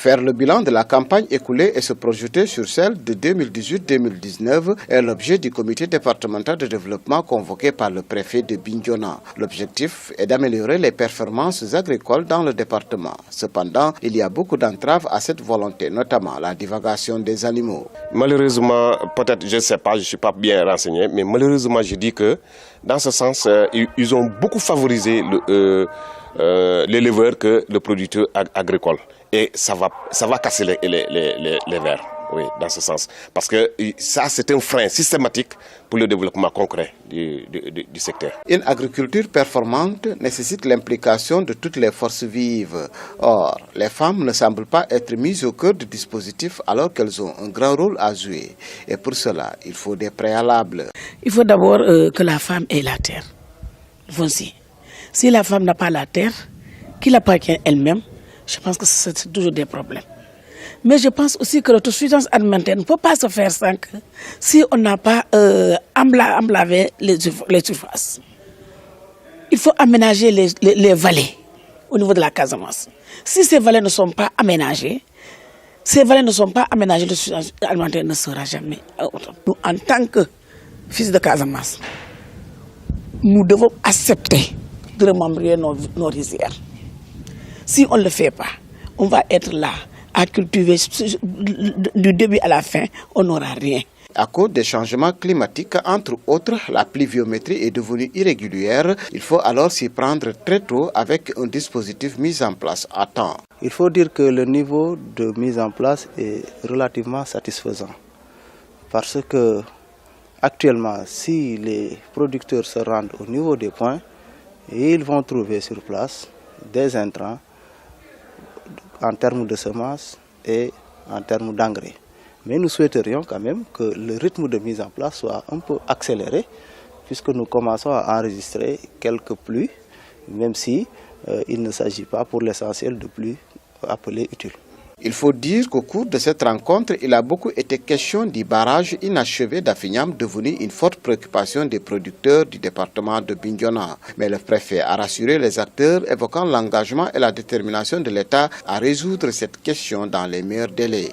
Faire le bilan de la campagne écoulée et se projeter sur celle de 2018-2019 est l'objet du comité départemental de développement convoqué par le préfet de Bignona. L'objectif est d'améliorer les performances agricoles dans le département. Cependant, il y a beaucoup d'entraves à cette volonté, notamment la divagation des animaux. Malheureusement, peut-être, je ne sais pas, je ne suis pas bien renseigné, mais malheureusement, je dis que dans ce sens, ils ont beaucoup favorisé l'éleveur que le producteur agricole. Et ça va casser les vers, oui, dans ce sens. Parce que ça, c'est un frein systématique pour le développement concret du secteur. Une agriculture performante nécessite l'implication de toutes les forces vives. Or, les femmes ne semblent pas être mises au cœur du dispositif alors qu'elles ont un grand rôle à jouer. Et pour cela, il faut des préalables. Il faut d'abord que la femme ait la terre. Voici. Si la femme n'a pas la terre, qu'il appartient elle-même, je pense que c'est toujours des problèmes. Mais je pense aussi que l'autosuffisance alimentaire ne peut pas se faire sans que si on n'a pas emblavé les surfaces. Il faut aménager les vallées au niveau de la Casamance. Si ces vallées ne sont pas aménagées, l'autosuffisance alimentaire ne sera jamais. Nous, en tant que fils de Casamance, nous devons accepter de remembrer nos rizières. Si on ne le fait pas, on va être là à cultiver du début à la fin, on n'aura rien. À cause des changements climatiques, entre autres, la pluviométrie est devenue irrégulière. Il faut alors s'y prendre très tôt avec un dispositif mis en place à temps. Il faut dire que le niveau de mise en place est relativement satisfaisant. Parce que actuellement, si les producteurs se rendent au niveau des points, ils vont trouver sur place des intrants en termes de semences et en termes d'engrais. Mais nous souhaiterions quand même que le rythme de mise en place soit un peu accéléré, puisque nous commençons à enregistrer quelques pluies, même si il ne s'agit pas pour l'essentiel de pluies appelées utiles. Il faut dire qu'au cours de cette rencontre, il a beaucoup été question du barrage inachevé d'Afignam, devenu une forte préoccupation des producteurs du département de Bignona. Mais le préfet a rassuré les acteurs, évoquant l'engagement et la détermination de l'État à résoudre cette question dans les meilleurs délais.